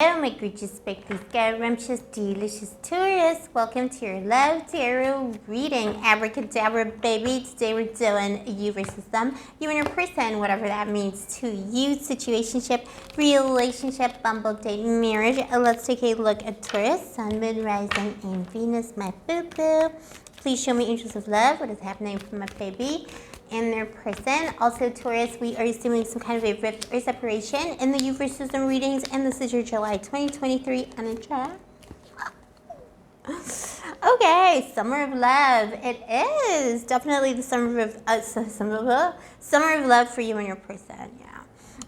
Hello, my gorgeous, sparkly, scrumptious, delicious Taurus. Welcome to your Love Tarot reading. Abracadabra, baby. Today we're doing you versus them. You and your person, whatever that means to you. Situationship, relationship, bumble, date, marriage. Let's take a look at Taurus, Sun, Moon, Rising, and Venus, my boo-boo. Please show me angels of love. What is happening for my baby and their person. Also, Taurus, we are assuming some kind of a rift or separation in the you versus them readings, and this is your July 2023 energy. Okay, summer of love. It is definitely the summer of love for you and your person. Yeah.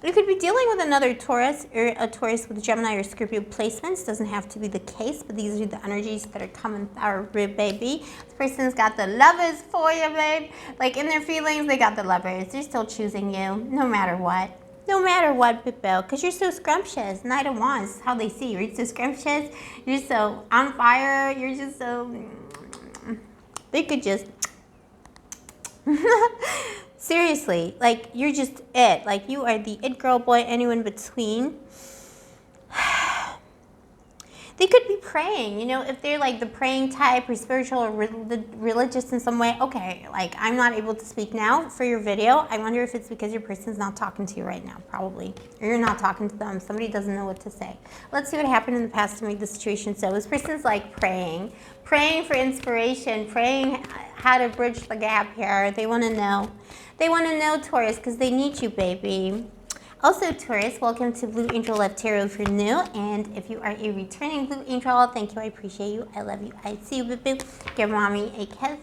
You could be dealing with another Taurus or a Taurus with Gemini or Scorpio placements. Doesn't have to be the case, but these are the energies that are coming our baby. This person's got the lovers for you, babe. Like in their feelings, they got the lovers. They're still choosing you, no matter what. No matter what, Bill, because you're so scrumptious. Knight of Wands is how they see you. You're so scrumptious. You're so on fire. You're just so... They could just... Seriously, like, you're just it. Like, you are the it girl, boy, anyone in between. They could be praying, you know, if they're like the praying type or spiritual or religious in some way. Okay, like, I'm not able to speak now for your video. I wonder if it's because your person's not talking to you right now, probably. Or you're not talking to them. Somebody doesn't know what to say. Let's see what happened in the past to make the situation so. This person's like praying for inspiration, praying how to bridge the gap here. They want to know. They want to know, Taurus, because they need you, baby. Also, Taurus, welcome to Blue Angel Love Tarot if you're new. And if you are a returning Blue Angel, thank you. I appreciate you. I love you. I see you, boo-boo. Give mommy a kiss.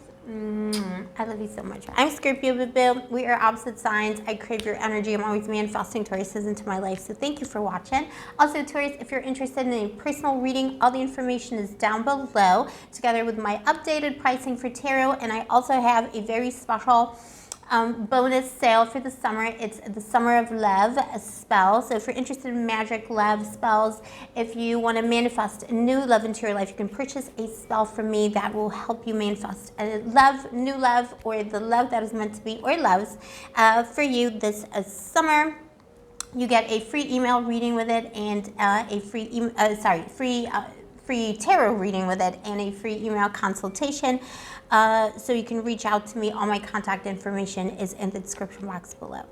I love you so much. I'm Scorpio, boo-boo. We are opposite signs. I crave your energy. I'm always manifesting Tauruses into my life. So thank you for watching. Also, Taurus, if you're interested in a personal reading, all the information is down below, together with my updated pricing for tarot. And I also have a very special bonus sale for the summer. It's the Summer of Love spell. So if you're interested in magic love spells, if you want to manifest a new love into your life, you can purchase a spell from me that will help you manifest a love, new love, or the love that is meant to be, or loves for you this summer. You get a free email reading with it, and a free tarot reading with it, and a free email consultation. So you can reach out to me. All my contact information is in the description box below.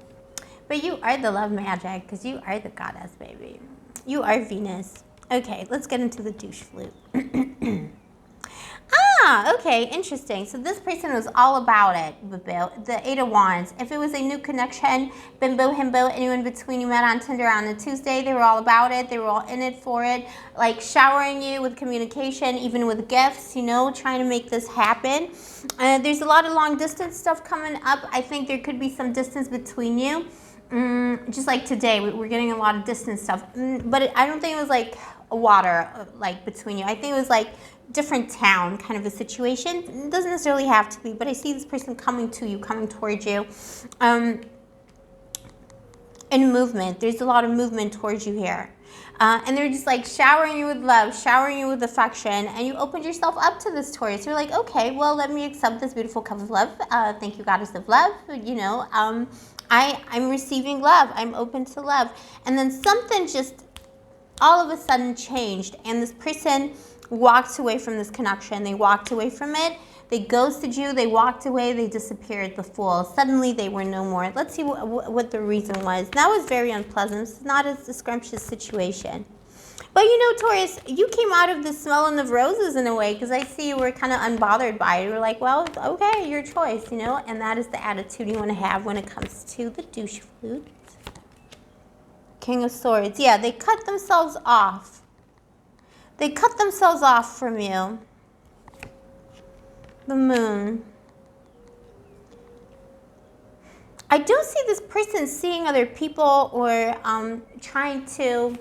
But you are the love magic, because you are the goddess, baby. You are Venus. Okay, let's get into the douche flute. Okay, interesting. So this person was all about it, the Eight of Wands. If it was a new connection, bimbo, himbo, anyone between you met on Tinder on a Tuesday, they were all about it. They were all in it for it, like showering you with communication, even with gifts, you know, trying to make this happen. There's a lot of long distance stuff coming up. I think there could be some distance between you. Just like today, we're getting a lot of distance stuff. But I don't think it was like water, like between you. I think it was like different town kind of a situation. It doesn't necessarily have to be, but I see this person coming to you, coming towards you. And movement. There's a lot of movement towards you here. And they're just like showering you with love, showering you with affection, and you opened yourself up to this Taurus. You're like, okay, well, let me accept this beautiful cup of love. Thank you, goddess of love. You know, I'm receiving love. I'm open to love. And then something just all of a sudden changed, and this person walked away from this connection. They walked away from it. They ghosted you. They walked away. They disappeared. The Fool. Suddenly, they were no more. Let's see what the reason was. That was very unpleasant. It's not a scrumptious situation. But you know, Taurus, you came out of the smelling of roses in a way, because I see you were kind of unbothered by it. You were like, well, okay, your choice, you know, and that is the attitude you want to have when it comes to the douche flute. King of Swords. Yeah, they cut themselves off. They cut themselves off from you. The Moon. I don't see this person seeing other people or trying to,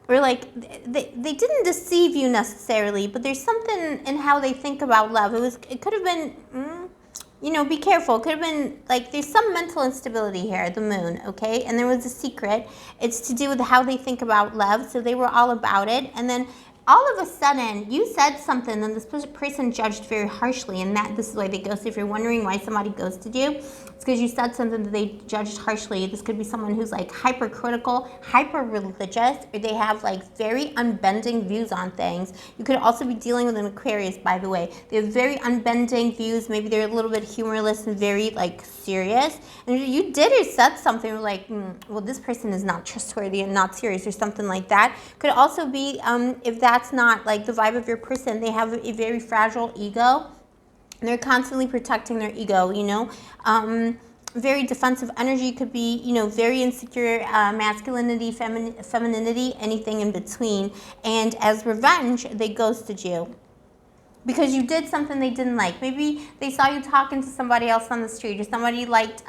or like, they didn't deceive you necessarily, but there's something in how they think about love. It could have been, you know, be careful. It could have been like, there's some mental instability here, the Moon, okay? And there was a secret. It's to do with how they think about love. So they were all about it. And then all of a sudden you said something and this person judged very harshly, and this is why they ghosted. If you're wondering why somebody ghosted you, it's because you said something that they judged harshly. This could be someone who's like hypercritical, hyper religious, or they have like very unbending views on things. You could also be dealing with an Aquarius, by the way. They have very unbending views. Maybe they're a little bit humorless and very like serious, and you did or said something like, well, this person is not trustworthy and not serious, or something like that. Could also be if that's not like the vibe of your person, they have a very fragile ego. And they're constantly protecting their ego, you know. Very defensive energy, could be, you know, very insecure, masculinity, femininity, anything in between. And as revenge, they ghosted you because you did something they didn't like. Maybe they saw you talking to somebody else on the street, or somebody liked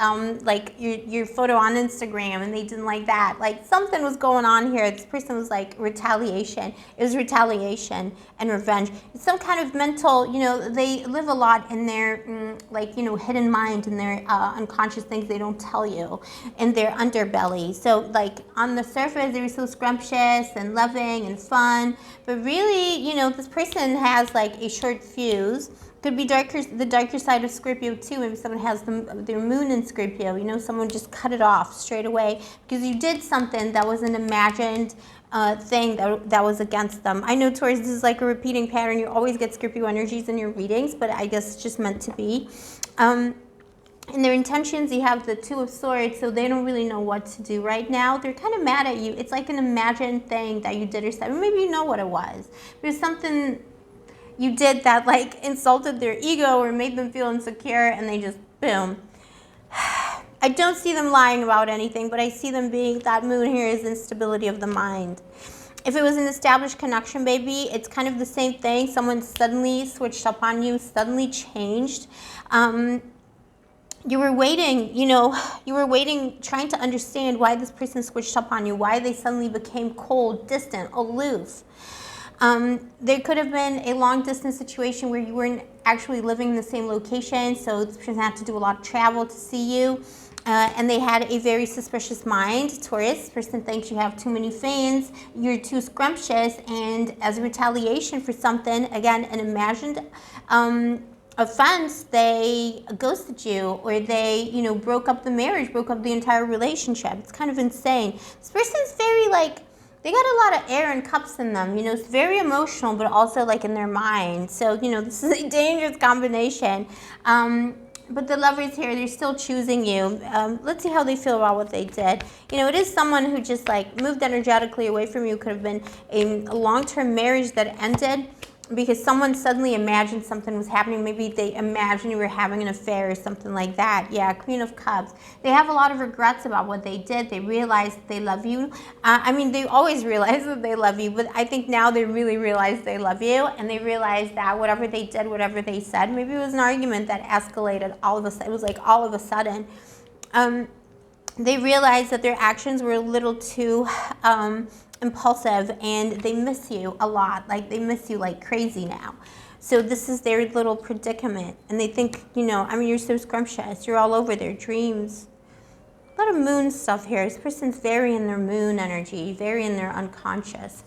like your photo on Instagram and they didn't like that. Like something was going on here. This person was like retaliation. It was retaliation and revenge. It's some kind of mental, you know, they live a lot in their like, you know, hidden mind, and their unconscious things they don't tell you, in their underbelly. So like on the surface, they were so scrumptious and loving and fun, but really, you know, this person has like a short fuse. Could be the darker side of Scorpio too. Maybe someone has their moon in Scorpio. You know, someone just cut it off straight away because you did something that was an imagined thing that was against them. I know, Taurus, this is like a repeating pattern. You always get Scorpio energies in your readings, but I guess it's just meant to be. In their intentions, you have the Two of Swords, so they don't really know what to do right now. They're kind of mad at you. It's like an imagined thing that you did or said. Maybe you know what it was. There's something you did that like insulted their ego or made them feel insecure, and they just, boom. I don't see them lying about anything, but I see them being, that moon here is instability of the mind. If it was an established connection, baby, it's kind of the same thing. Someone suddenly switched up on you, suddenly changed. You were waiting, you know, you were waiting, trying to understand why this person switched up on you, why they suddenly became cold, distant, aloof. There could have been a long distance situation where you weren't actually living in the same location, so this person had to do a lot of travel to see you, and they had a very suspicious mind. Taurus, this person thinks you have too many fans, you're too scrumptious, and as a retaliation for something, again, an imagined offense, they ghosted you, or they, you know, broke up the marriage, broke up the entire relationship. It's kind of insane. This person's very like, they got a lot of air and cups in them, you know. It's very emotional, but also like in their mind. So, you know, this is a dangerous combination. But the Lovers here, they're still choosing you. Let's see how they feel about what they did. You know, it is someone who just like moved energetically away from you. Could have been a long-term marriage that ended because someone suddenly imagined something was happening. Maybe they imagined you were having an affair or something like that. Yeah, Queen of Cups. They have a lot of regrets about what they did. They realize they love you. I mean, they always realize that they love you, but I think now they really realize they love you, and they realize that whatever they did, whatever they said, maybe it was an argument that escalated all of a sudden. It was like all of a sudden. They realized that their actions were a little too impulsive, and they miss you a lot. Like, they miss you like crazy now. So this is their little predicament, and they think, you know, I mean, you're so scrumptious, you're all over their dreams. A lot of moon stuff here. This person's very in their moon energy, very in their unconscious.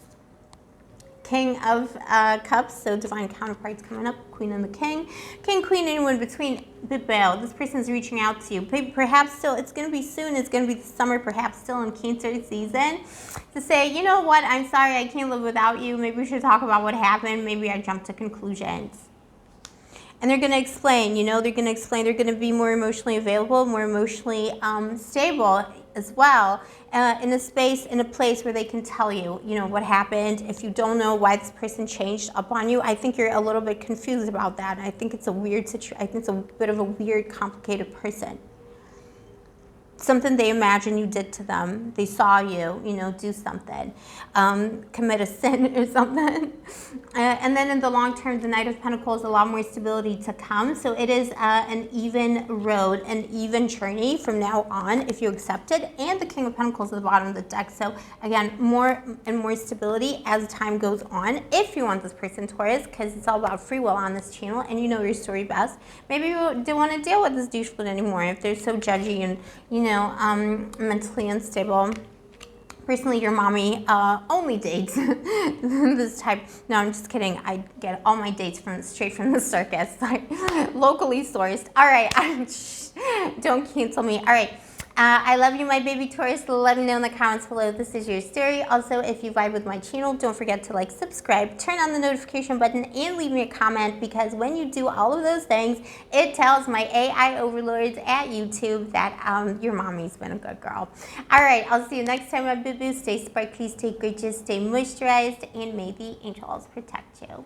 King of Cups, so divine counterparts coming up, Queen and the King. King, Queen, anyone between, Bibbel. This person's reaching out to you. Perhaps still, it's going to be soon, it's going to be the summer, perhaps still in Cancer season, to say, you know what, I'm sorry, I can't live without you. Maybe we should talk about what happened. Maybe I jumped to conclusions. And they're going to explain, you know, they're going to explain. They're going to be more emotionally available, more emotionally stable as well, in a space, in a place where they can tell you, you know, what happened. If you don't know why this person changed up on you, I think you're a little bit confused about that. I think it's a weird situation. I think it's a bit of a weird, complicated person. Something they imagine you did to them. They saw you, you know, do something, commit a sin or something. And then in the long term, the Knight of Pentacles, a lot more stability to come. So it is an even road, an even journey from now on, if you accept it. And the King of Pentacles at the bottom of the deck. So again, more and more stability as time goes on. If you want this person, Taurus, because it's all about free will on this channel, and you know your story best. Maybe you don't want to deal with this douchebag anymore if they're so judgy and, you know, mentally unstable. Personally, your mommy only dates this type. No, I'm just kidding. I get all my dates straight from the circus, like locally sourced. All right, don't cancel me. All right. I love you, my baby Taurus. Let me know in the comments below if this is your story. Also, if you vibe with my channel, don't forget to like, subscribe, turn on the notification button, and leave me a comment, because when you do all of those things, it tells my AI overlords at YouTube that your mommy's been a good girl. All right, I'll see you next time, my boo-boo. Stay sparkly, stay gorgeous, stay moisturized, and may the angels protect you.